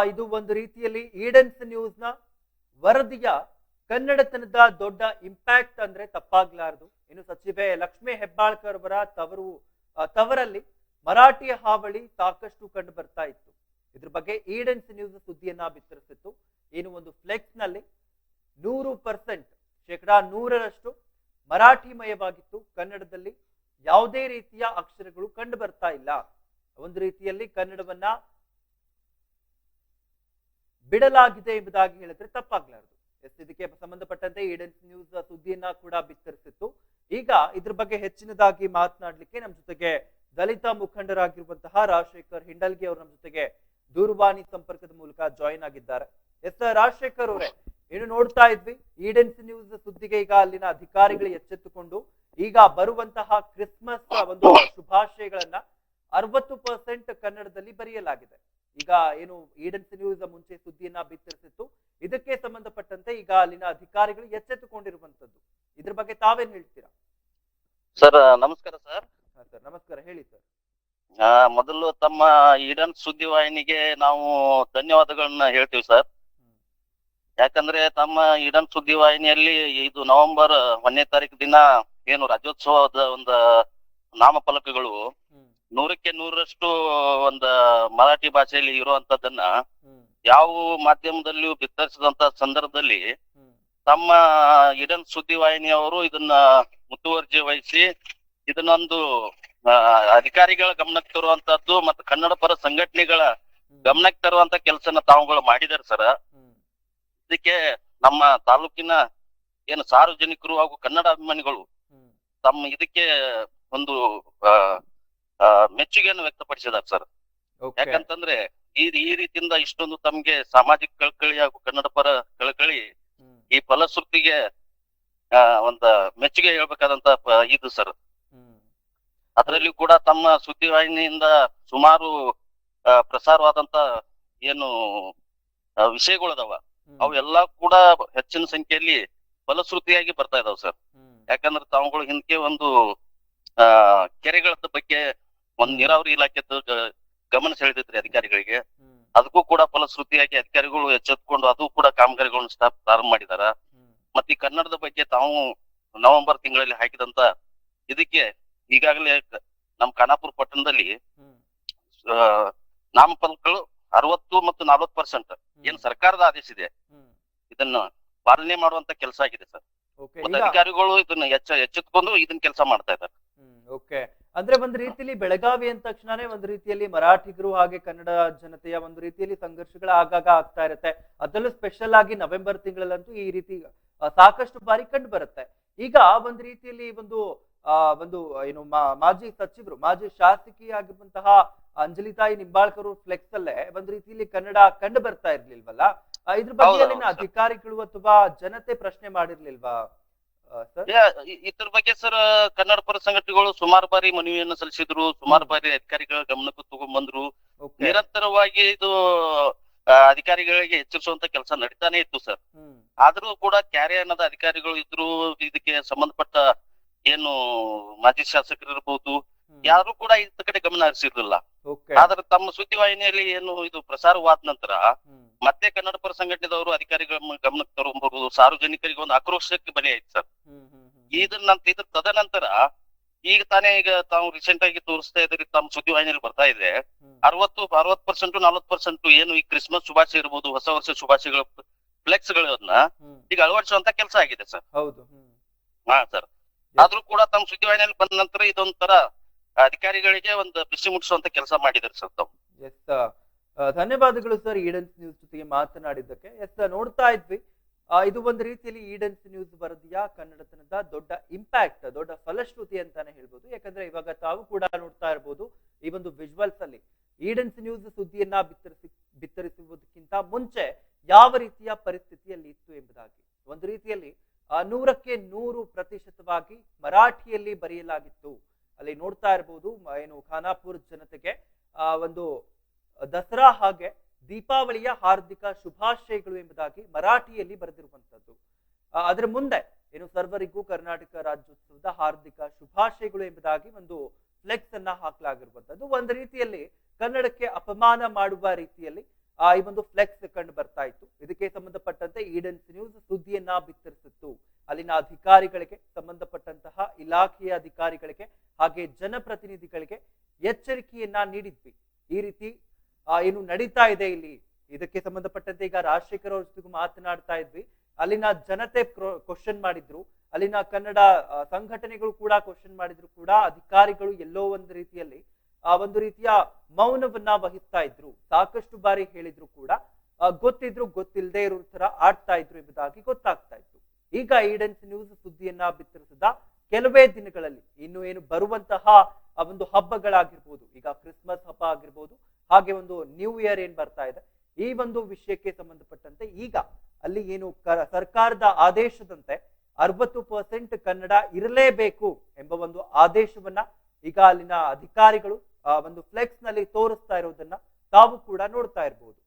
ಇದು ಒಂದು ರೀತಿಯಲ್ಲಿ ಈಡನ್ಸ್ ನ್ಯೂಸ್ ನ ವರದಿಯ ಕನ್ನಡತನದ ದೊಡ್ಡ ಇಂಪ್ಯಾಕ್ಟ್ ಅಂದ್ರೆ ತಪ್ಪಾಗ್ಲಾರದು. ಇನ್ನು ಸಚಿವೆ ಲಕ್ಷ್ಮೀ ಹೆಬ್ಬಾಳ್ಕರ್ ಅವರ ತವರಲ್ಲಿ ಮರಾಠಿ ಹಾವಳಿ ಸಾಕಷ್ಟು ಕಂಡು ಬರ್ತಾ ಇತ್ತು. ಇದ್ರ ಬಗ್ಗೆ ಈಡನ್ಸ್ ನ್ಯೂಸ್ ಸುದ್ದಿಯನ್ನ ಬಿತ್ತರಿಸಿತ್ತು. ಏನು ಒಂದು ಫ್ಲೆಕ್ಸ್ ನಲ್ಲಿ 100% 100% ಮರಾಠಿಮಯವಾಗಿತ್ತು. ಕನ್ನಡದಲ್ಲಿ ಯಾವುದೇ ರೀತಿಯ ಅಕ್ಷರಗಳು ಕಂಡು ಬರ್ತಾ ಇಲ್ಲ. ಒಂದು ರೀತಿಯಲ್ಲಿ ಕನ್ನಡವನ್ನ ಬಿಡಲಾಗಿದೆ ಎಂಬುದಾಗಿ ಹೇಳಿದ್ರೆ ತಪ್ಪಾಗ್ಲಾರದು. ಇದಕ್ಕೆ ಸಂಬಂಧಪಟ್ಟಂತೆ ಈಡನ್ಸ್ ನ್ಯೂಸ್ ಸುದ್ದಿಯನ್ನ ಕೂಡ ಬಿತ್ತರಿಸಿತ್ತು. ಈಗ ಇದ್ರ ಬಗ್ಗೆ ಹೆಚ್ಚಿನದಾಗಿ ಮಾತನಾಡ್ಲಿಕ್ಕೆ ನಮ್ಮ ಜೊತೆಗೆ ದಲಿತ ಮುಖಂಡರಾಗಿರುವಂತಹ ರಾಜಶೇಖರ್ ಹಿಂಡಲ್ಗಿ ಅವರು ನಮ್ಮ ಜೊತೆಗೆ ದೂರವಾಣಿ ಸಂಪರ್ಕದ ಮೂಲಕ ಜಾಯಿನ್ ಆಗಿದ್ದಾರೆ. ರಾಜಶೇಖರ್ ಅವರೇ, ಏನು ನೋಡ್ತಾ ಇದ್ವಿ ಈಡನ್ಸ್ ನ್ಯೂಸ್ ಸುದ್ದಿಗೆ ಈಗ ಅಲ್ಲಿನ ಅಧಿಕಾರಿಗಳು ಎಚ್ಚೆತ್ತುಕೊಂಡು ಈಗ ಬರುವಂತಹ ಕ್ರಿಸ್ಮಸ್ ಒಂದು ಶುಭಾಶಯಗಳನ್ನ 60% ಕನ್ನಡದಲ್ಲಿ ಬರೆಯಲಾಗಿದೆ. ಈಗ ಏನು ಈಡನ್ಸ್ ನ್ಯೂಸ್ ಮುಂಚೆ ಸುದ್ದಿಯನ್ನ ಬಿತ್ತರಿಸಿತ್ತು, ಇದಕ್ಕೆ ಸಂಬಂಧಪಟ್ಟಂತೆ ಈಗ ಅಲ್ಲಿನ ಅಧಿಕಾರಿಗಳು ಎಚ್ಚೆತ್ತುಕೊಂಡಿರುವಂತದ್ದು. ಇದ್ರ ಬಗ್ಗೆ ತಾವೇನ್ ಹೇಳ್ತೀರಾ? ಸರ್ ನಮಸ್ಕಾರ ಸರ್. ಸರ್ ನಮಸ್ಕಾರ, ಹೇಳಿ ಸರ್. ಮೊದಲು ತಮ್ಮ ಈಡನ್ಸ್ ಸುದ್ದಿವಾಹಿನಿಗೆ ನಾವು ಧನ್ಯವಾದಗಳನ್ನ ಹೇಳ್ತೀವಿ ಸರ್. ಯಾಕಂದ್ರೆ ತಮ್ಮ ಈಡನ್ಸ್ ಸುದ್ದಿವಾಹಿನಿಯಲ್ಲಿ ಇದು ನವೆಂಬರ್ 1ನೇ ತಾರೀಕು ದಿನ ಏನು ರಾಜ್ಯೋತ್ಸವದ ಒಂದು ನಾಮಫಲಕಗಳು 100ಕ್ಕೆ 100ರಷ್ಟು ಒಂದು ಮರಾಠಿ ಭಾಷೆಯಲ್ಲಿ ಇರುವಂತದ್ದನ್ನ ಯಾವ ಮಾಧ್ಯಮದಲ್ಲಿಯೂ ಬಿತ್ತರಿಸಿದಂತ ಸಂದರ್ಭದಲ್ಲಿ ತಮ್ಮ ಈಡನ್ಸ್ ಸುದ್ದಿವಾಹಿನಿಯವರು ಇದನ್ನ ಮುತುವರ್ಜಿ ವಹಿಸಿ ಇದನ್ನೊಂದು ಅಧಿಕಾರಿಗಳ ಗಮನಕ್ಕೆ ತರುವಂತದ್ದು ಮತ್ತು ಕನ್ನಡ ಪರ ಸಂಘಟನೆಗಳ ಗಮನಕ್ಕೆ ತರುವಂತ ಕೆಲಸನ ತಾವುಗಳು ಮಾಡಿದಾರೆ ಸರ್. ಇದಕ್ಕೆ ನಮ್ಮ ತಾಲೂಕಿನ ಏನು ಸಾರ್ವಜನಿಕರು ಹಾಗೂ ಕನ್ನಡ ಅಭಿಮಾನಿಗಳು ತಮ್ಮ ಇದಕ್ಕೆ ಒಂದು ಮೆಚ್ಚುಗೆಯನ್ನು ವ್ಯಕ್ತಪಡಿಸಿದ್ದಾರೆ ಸರ್. ಯಾಕಂತಂದ್ರೆ ಈ ರೀತಿಯಿಂದ ಇಷ್ಟೊಂದು ತಮ್ಗೆ ಸಾಮಾಜಿಕ ಕಳಕಳಿ ಹಾಗೂ ಕನ್ನಡ ಪರ ಕಳಕಳಿ ಈ ಫಲಶ್ರುತಿಗೆ ಒಂದ ಮೆಚ್ಚುಗೆ ಹೇಳ್ಬೇಕಾದಂತ ಇದು ಸರ್. ಅದರಲ್ಲಿ ಕೂಡ ತಮ್ಮ ಸುದ್ದಿವಾಹಿನಿಯಿಂದ ಸುಮಾರು ಪ್ರಸಾರವಾದಂತ ಏನು ವಿಷಯಗಳದಾವ ಅವೆಲ್ಲಾ ಕೂಡ ಹೆಚ್ಚಿನ ಸಂಖ್ಯೆಯಲ್ಲಿ ಫಲಶ್ರುತಿಯಾಗಿ ಬರ್ತಾ ಇದಾವ ಸರ್. ಯಾಕಂದ್ರೆ ತಾವುಗಳು ಹಿಂದಕ್ಕೆ ಒಂದು ಕೆರೆಗಳ ಬಗ್ಗೆ ಒಂದ್ ನೀರಾವರಿ ಇಲಾಖೆದ ಗಮನ ಸೆಳೆದಿದ್ರಿ ಅಧಿಕಾರಿಗಳಿಗೆ. ಅದಕ್ಕೂ ಕೂಡ ಫಲಶ್ರುತಿಯಾಗಿ ಅಧಿಕಾರಿಗಳು ಎಚ್ಚೆತ್ಕೊಂಡು ಅದು ಕೂಡ ಕಾಮಗಾರಿಗಳನ್ನ ಪ್ರಾರಂಭ ಮಾಡಿದಾರ. ಮತ್ತೆ ಈ ಕನ್ನಡದ ಬಗ್ಗೆ ತಾವು ನವೆಂಬರ್ ತಿಂಗಳಲ್ಲಿ ಹಾಕಿದಂತ ಇದಕ್ಕೆ ಈಗಾಗಲೇ ನಮ್ ಖಾನಾಪುರ ಪಟ್ಟಣದಲ್ಲಿ ನಾಮಫಲಕಗಳು 60 ಮತ್ತು 40% ಏನ್ ಸರ್ಕಾರದ ಆದೇಶ ಇದೆ ಇದನ್ನ ಪಾಲನೆ ಮಾಡುವಂತ ಕೆಲಸ ಆಗಿದೆ ಸರ್. ಅಧಿಕಾರಿಗಳು ಇದನ್ನ ಎಚ್ಚೆತ್ಕೊಂಡು ಇದನ್ನ ಕೆಲಸ ಮಾಡ್ತಾ ಇದ್ದಾರೆ. ಓಕೆ, ಅಂದ್ರೆ ಒಂದ್ ರೀತಿಯಲ್ಲಿ ಬೆಳಗಾವಿ ಅಂದ ತಕ್ಷಣನೇ ಒಂದ್ ರೀತಿಯಲ್ಲಿ ಮರಾಠಿಗರು ಹಾಗೆ ಕನ್ನಡ ಜನತೆಯ ಒಂದು ರೀತಿಯಲ್ಲಿ ಸಂಘರ್ಷಗಳ ಆಗಾಗ ಆಗ್ತಾ ಇರುತ್ತೆ. ಅದರಲ್ಲೂ ಸ್ಪೆಷಲ್ ಆಗಿ ನವೆಂಬರ್ ತಿಂಗಳಲ್ಲಂತೂ ಈ ರೀತಿ ಸಾಕಷ್ಟು ಬಾರಿ ಕಂಡು ಬರುತ್ತೆ. ಈಗ ಒಂದ್ ರೀತಿಯಲ್ಲಿ ಒಂದು ಏನು ಮಾಜಿ ಸಚಿವರು, ಮಾಜಿ ಶಾಸಕಿ ಆಗಿರುವಂತಹ ಅಂಜಲಿತಾಯಿ ನಿಂಬಾಳ್ಕರ್ ಫ್ಲೆಕ್ಸ್ ಅಲ್ಲೇ ಒಂದ್ ರೀತಿಯಲ್ಲಿ ಕನ್ನಡ ಕಂಡು ಬರ್ತಾ ಇರ್ಲಿಲ್ವಲ್ಲ? ಇದ್ರ ಬಗ್ಗೆ ಹೌದೌದು ಅಲ್ಲಿನ ಸರ್. ಅಧಿಕಾರಿಗಳು ಅಥವಾ ಜನತೆ ಪ್ರಶ್ನೆ ಮಾಡಿರ್ಲಿಲ್ವಾ ಸರ್? ಇದ್ರ ಬಗ್ಗೆ ಸರ್ ಕನ್ನಡ ಪರ ಸಂಘಟನೆಗಳು ಸುಮಾರು ಬಾರಿ ಮನವಿಯನ್ನು ಸಲ್ಲಿಸಿದ್ರು, ಸುಮಾರು ಬಾರಿ ಅಧಿಕಾರಿಗಳ ಗಮನಕ್ಕೆ ತಗೊಂಡ್ಬಂದ್ರು. ಓಕೆ. ನಿರಂತರವಾಗಿ ಇದು ಅಧಿಕಾರಿಗಳಿಗೆ ಎಚ್ಚರಿಸುವಂತ ಕೆಲಸ ನಡೀತಾನೆ ಇತ್ತು ಸರ್. ಹ್ಮ್. ಆದ್ರೂ ಕೂಡ ಕ್ಯಾರೆ ಅನ್ನೋದ ಅಧಿಕಾರಿಗಳು ಇದ್ರು, ಇದಕ್ಕೆ ಸಂಬಂಧಪಟ್ಟ ಏನು ಮಾಜಿ ಶಾಸಕರು ಇರ್ಬೋದು, ಯಾರು ಕೂಡ ಇತ್ತ ಕಡೆ ಗಮನ ಹರಿಸಿರ್ಲಿಲ್ಲ. ಓಕೆ. ಆದ್ರೆ ತಮ್ಮ ಸುದ್ದಿವಾಹಿನಿಯಲ್ಲಿ ಏನು ಇದು ಪ್ರಸಾರವಾದ ನಂತರ ಹ್ಮ್. ಮತ್ತೆ ಕನ್ನಡ ಪರ ಸಂಘಟನೆದವರು ಅಧಿಕಾರಿಗಳ ಗಮನಕ್ಕೆ ತಗೊಂಡ್ಬರುವುದು, ಸಾರ್ವಜನಿಕರಿಗೆ ಒಂದು ಆಕ್ರೋಶಕ್ಕೆ ಬಲಿ ಆಯ್ತು ಸರ್. ಹ್ಮ್. ಹ್ಮ್. ಇದ್ರ ತದನಂತರ ಈಗ ತಾವು ರೀಸೆಂಟ್ ಆಗಿ ತೋರಿಸ್ತಾ ಇದ್ರಿ, ತಮ್ಮ ಸುದ್ದಿವಾಹಿನಿಯಲ್ಲಿ ಬರ್ತಾ ಇದೆ, ಹ್ಮ್. 60% 40% ಏನು ಈ ಕ್ರಿಸ್ಮಸ್ ಶುಭಾಶಯ ಇರ್ಬೋದು, ಹೊಸ ವರ್ಷ ಶುಭಾಶಯಗಳ ಫ್ಲೆಕ್ಸ್ ಗಳನ್ನ ಹ್ಮ್. ಈಗ ಅಳವಡಿಸುವಂತ ಕೆಲಸ ಆಗಿದೆ ಸರ್. ಹೌದು. ಹ್ಮ್. ಹಾ ಸರ್. ಆದ್ರೂ ಕೂಡ ತಮ್ಮ ಸುದ್ದಿವಾಹಿನಿಯಲ್ಲಿ ಬಂದ ನಂತರ ಇದೊಂಥರ ಅಧಿಕಾರಿಗಳಿಗೆ ಒಂದು ಬಿಸಿ ಮುಟ್ಟಿಸುವಂತ ಕೆಲಸ ಮಾಡಿದಾರೆ ಸರ್ ತಾವು. ಎಸ್, ಧನ್ಯವಾದಗಳು ಸರ್ ಈಡನ್ಸ್ ನ್ಯೂಸ್ ಜೊತೆಗೆ ಮಾತನಾಡಿದ್ದಕ್ಕೆ. ಎಸ್, ನೋಡ್ತಾ ಇದ್ವಿ, ಇದು ಒಂದು ರೀತಿಯಲ್ಲಿ ಈಡನ್ಸ್ ನ್ಯೂಸ್ ವರದಿಯ ಕನ್ನಡತನದ ದೊಡ್ಡ ಇಂಪ್ಯಾಕ್ಟ್, ದೊಡ್ಡ ಫಲಶ್ರುತಿ ಅಂತಾನೆ ಹೇಳ್ಬೋದು. ಯಾಕಂದ್ರೆ ಇವಾಗ ತಾವು ಕೂಡ ನೋಡ್ತಾ ಇರ್ಬೋದು, ಈ ಒಂದು ವಿಜುವಲ್ಸ್ ಅಲ್ಲಿ ಈಡನ್ಸ್ ನ್ಯೂಸ್ ಸುದ್ದಿಯನ್ನ ಬಿತ್ತರಿಸುವುದಕ್ಕಿಂತ ಮುಂಚೆ ಯಾವ ರೀತಿಯ ಪರಿಸ್ಥಿತಿಯಲ್ಲಿ ಇತ್ತು ಎಂಬುದಾಗಿ ಒಂದು ರೀತಿಯಲ್ಲಿ 100% ಮರಾಠಿಯಲ್ಲಿ ಬರೆಯಲಾಗಿತ್ತು. ಅಲ್ಲಿ ನೋಡ್ತಾ ಇರಬಹುದು, ಏನು ಖಾನಾಪುರ ಜನತೆಗೆ ಒಂದು ದಸರಾ ಹಾಗೆ ದೀಪಾವಳಿಯ ಹಾರ್ದಿಕ ಶುಭಾಶಯಗಳು ಎಂಬುದಾಗಿ ಮರಾಠಿಯಲ್ಲಿ ಬರೆದಿರುವಂತದ್ದು. ಅದರ ಮುಂದೆ ಏನು ಸರ್ವರಿಗೂ ಕರ್ನಾಟಕ ರಾಜ್ಯೋತ್ಸವದ ಹಾರ್ದಿಕ ಶುಭಾಶಯಗಳು ಎಂಬುದಾಗಿ ಒಂದು ಫ್ಲೆಕ್ಸ್ ಅನ್ನ ಹಾಕಲಾಗಿರುವಂತದ್ದು. ಒಂದು ರೀತಿಯಲ್ಲಿ ಕನ್ನಡಕ್ಕೆ ಅಪಮಾನ ಮಾಡುವ ರೀತಿಯಲ್ಲಿ ಈ ಒಂದು ಫ್ಲೆಕ್ಸ್ ಕಂಡು ಬರ್ತಾ ಇತ್ತು. ಇದಕ್ಕೆ ಸಂಬಂಧಪಟ್ಟಂತೆ ಈಡನ್ಸ್ ನ್ಯೂಸ್ ಸುದ್ದಿಯನ್ನ ಬಿತ್ತರಿಸಿತ್ತು. ಅಲ್ಲಿನ ಅಧಿಕಾರಿಗಳಿಗೆ, ಸಂಬಂಧಪಟ್ಟಂತಹ ಇಲಾಖೆಯ ಅಧಿಕಾರಿಗಳಿಗೆ ಹಾಗೆ ಜನಪ್ರತಿನಿಧಿಗಳಿಗೆ ಎಚ್ಚರಿಕೆಯನ್ನ ನೀಡಿದ್ವಿ. ಈ ರೀತಿ ಏನು ನಡೀತಾ ಇದೆ ಇಲ್ಲಿ, ಇದಕ್ಕೆ ಸಂಬಂಧಪಟ್ಟಂತೆ ಈಗ ರಾಜಶೇಖರ್ ಅವ್ರ ಜೊತೆಗೂ ಮಾತನಾಡ್ತಾ ಇದ್ವಿ. ಅಲ್ಲಿನ ಜನತೆ ಕ್ವಶನ್ ಮಾಡಿದ್ರು, ಅಲ್ಲಿನ ಕನ್ನಡ ಸಂಘಟನೆಗಳು ಕೂಡ ಕ್ವಶನ್ ಮಾಡಿದ್ರು ಕೂಡ ಅಧಿಕಾರಿಗಳು ಎಲ್ಲೋ ಒಂದು ರೀತಿಯಲ್ಲಿ ಒಂದು ರೀತಿಯ ಮೌನವನ್ನ ವಹಿಸ್ತಾ ಇದ್ರು. ಸಾಕಷ್ಟು ಬಾರಿ ಹೇಳಿದ್ರು ಕೂಡ ಗೊತ್ತಿದ್ರು ಗೊತ್ತಿಲ್ಲದೆ ಇರೋ ತರ ಆಡ್ತಾ ಇದ್ರು ಎಂಬುದಾಗಿ ಗೊತ್ತಾಗ್ತಾ ಇತ್ತು. ಈಗ ಈಡನ್ಸ್ ನ್ಯೂಸ್ ಸುದ್ದಿಯನ್ನ ಬಿತ್ತರಿಸಿದ ಕೆಲವೇ ದಿನಗಳಲ್ಲಿ ಇನ್ನು ಏನು ಬರುವಂತಹ ಒಂದು ಹಬ್ಬಗಳಾಗಿರ್ಬೋದು, ಈಗ ಕ್ರಿಸ್ಮಸ್ ಹಬ್ಬ ಆಗಿರ್ಬೋದು, ಹಾಗೆ ಒಂದು ನ್ಯೂ ಇಯರ್ ಏನ್ ಬರ್ತಾ ಇದೆ, ಈ ಒಂದು ವಿಷಯಕ್ಕೆ ಸಂಬಂಧಪಟ್ಟಂತೆ ಈಗ ಅಲ್ಲಿ ಏನು ಸರ್ಕಾರದ ಆದೇಶದಂತೆ 60% ಕನ್ನಡ ಇರಲೇಬೇಕು ಎಂಬ ಒಂದು ಆದೇಶವನ್ನ ಈಗ ಅಲ್ಲಿನ ಅಧಿಕಾರಿಗಳು ಒಂದು ಫ್ಲೆಕ್ಸ್ ನಲ್ಲಿ ತೋರಿಸ್ತಾ ಇರೋದನ್ನ ತಾವು ಕೂಡ ನೋಡ್ತಾ ಇರಬಹುದು.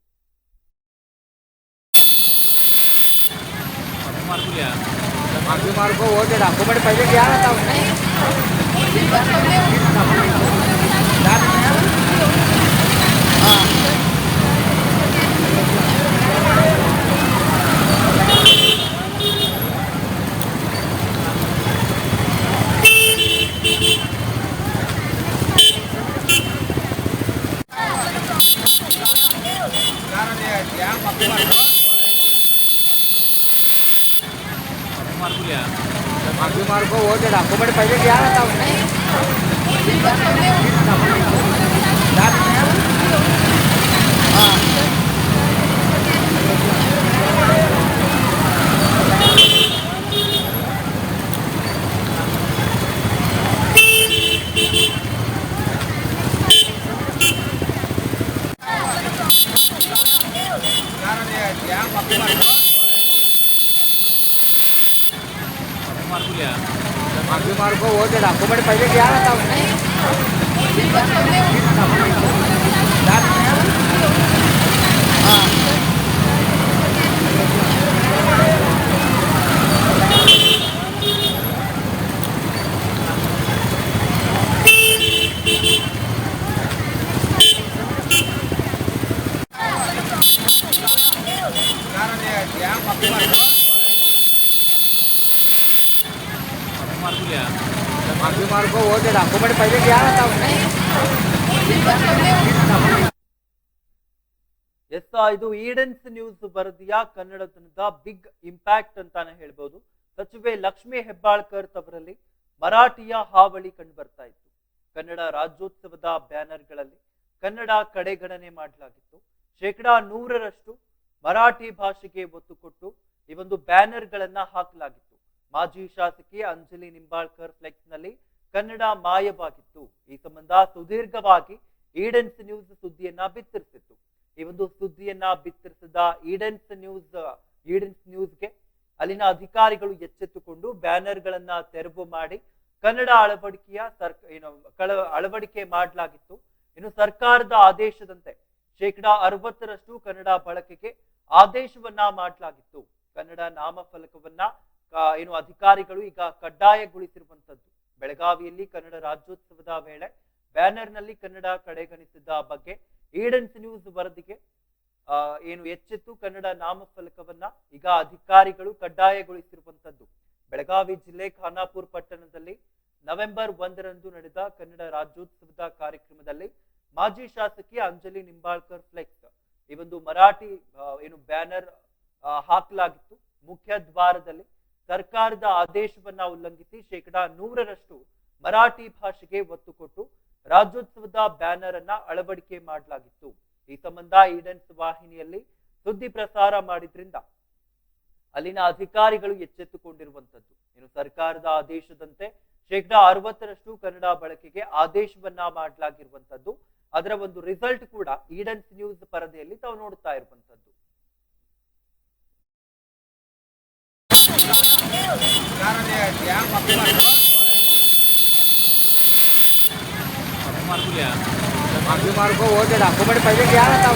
ಎಸ್, ಇದು ಈಡನ್ಸ್ ನ್ಯೂಸ್ ವರದಿಯ ಕನ್ನಡತನದ ಬಿಗ್ ಇಂಪ್ಯಾಕ್ಟ್ ಅಂತಾನೆ ಹೇಳ್ಬೋದು. ಸಚಿವೆ ಲಕ್ಷ್ಮೀ ಹೆಬ್ಬಾಳ್ಕರ್ ತವರಲ್ಲಿ ಮರಾಠಿಯ ಹಾವಳಿ ಕಂಡು ಬರ್ತಾ ಇತ್ತು. ಕನ್ನಡ ರಾಜ್ಯೋತ್ಸವದ ಬ್ಯಾನರ್ಗಳಲ್ಲಿ ಕನ್ನಡ ಕಡೆಗಣನೆ ಮಾಡಲಾಗಿತ್ತು. 100% ಮರಾಠಿ ಭಾಷೆಗೆ ಒತ್ತು ಕೊಟ್ಟು ಈ ಒಂದು ಬ್ಯಾನರ್ಗಳನ್ನ ಹಾಕಲಾಗಿತ್ತು. ಮಾಜಿ ಶಾಸಕಿ ಅಂಜಲಿ ನಿಂಬಾಳ್ಕರ್ ಫ್ಲೆಕ್ಸ್ ನಲ್ಲಿ ಕನ್ನಡ ಮಾಯವಾಗಿತ್ತು. ಈ ಸಂಬಂಧ ಸುದೀರ್ಘವಾಗಿ ಈಡೆನ್ಸ್ ನ್ಯೂಸ್ ಸುದ್ದಿಯನ್ನ ಬಿತ್ತರಿಸಿತ್ತು. ಈ ಒಂದು ಸುದ್ದಿಯನ್ನ ಬಿತ್ತರಿಸಿದ ಈಡೆನ್ಸ್ ನ್ಯೂಸ್ಗೆ ಅಲ್ಲಿನ ಅಧಿಕಾರಿಗಳು ಎಚ್ಚೆತ್ತುಕೊಂಡು ಬ್ಯಾನರ್ ಗಳನ್ನ ತೆರವು ಮಾಡಿ ಕನ್ನಡ ಅಳವಡಿಕೆ ಮಾಡಲಾಗಿತ್ತು. ಇನ್ನು ಸರ್ಕಾರದ ಆದೇಶದಂತೆ 60% ಕನ್ನಡ ಬಳಕೆಗೆ ಆದೇಶವನ್ನ ಮಾಡಲಾಗಿತ್ತು. ಕನ್ನಡ ನಾಮಫಲಕವನ್ನ ಅಧಿಕಾರಿಗಳು ಈಗ ಕಡ್ಡಾಯಗೊಳಿಸಿರುವಂತದ್ದು. ಬೆಳಗಾವಿಯಲ್ಲಿ ಕನ್ನಡ ರಾಜ್ಯೋತ್ಸವದ ವೇಳೆ ಬ್ಯಾನರ್ ನಲ್ಲಿ ಕನ್ನಡ ಕಡೆಗಣಿಸಿದ ಬಗ್ಗೆ ಈಡೆನ್ಸ್ ನ್ಯೂಸ್ ವರದಿಗೆ ಎಚ್ಚೆತ್ತು ಕನ್ನಡ ನಾಮಫಲಕವನ್ನ ಈಗ ಅಧಿಕಾರಿಗಳು ಕಡ್ಡಾಯಗೊಳಿಸಿರುವಂತದ್ದು. ಬೆಳಗಾವಿ ಜಿಲ್ಲೆ ಖಾನಾಪುರ ಪಟ್ಟಣದಲ್ಲಿ ನವೆಂಬರ್ 1ರಂದು ನಡೆದ ಕನ್ನಡ ರಾಜ್ಯೋತ್ಸವದ ಕಾರ್ಯಕ್ರಮದಲ್ಲಿ ಮಾಜಿ ಶಾಸಕಿ ಅಂಜಲಿ ನಿಂಬಾಳ್ಕರ್ ಫ್ಲೆಕ್ಸ್ ಈ ಒಂದು ಮರಾಠಿ ಬ್ಯಾನರ್ ಹಾಕಲಾಗಿತ್ತು. ಮುಖ್ಯ ದ್ವಾರದಲ್ಲಿ ಸರ್ಕಾರದ ಆದೇಶವನ್ನ ಉಲ್ಲಂಘಿಸಿ 100% ಮರಾಠಿ ಭಾಷೆಗೆ ಒತ್ತು ಕೊಟ್ಟು ರಾಜ್ಯೋತ್ಸವದ ಬ್ಯಾನರ್ ಅನ್ನ ಅಳವಡಿಕೆ ಮಾಡಲಾಗಿತ್ತು. ಈ ಸಂಬಂಧ ಈಡೆನ್ಸ್ ವಾಹಿನಿಯಲ್ಲಿ ಸುದ್ದಿ ಪ್ರಸಾರ ಮಾಡಿದ್ರಿಂದ ಅಲ್ಲಿನ ಅಧಿಕಾರಿಗಳು ಎಚ್ಚೆತ್ತುಕೊಂಡಿರುವಂತದ್ದು. ಸರ್ಕಾರದ ಆದೇಶದಂತೆ 60% ಕನ್ನಡ ಬಳಕೆಗೆ ಆದೇಶವನ್ನ ಮಾಡಲಾಗಿರುವಂತದ್ದು. ಅದರ ಒಂದು ರಿಸಲ್ಟ್ ಕೂಡ ಈಡೆನ್ಸ್ ನ್ಯೂಸ್ ಪರದೆಯಲ್ಲಿ ತಾವು ನೋಡ್ತಾ ಇರುವಂತದ್ದು. मार्को होते डॉक्यूमेंट पहिले घ्या ना.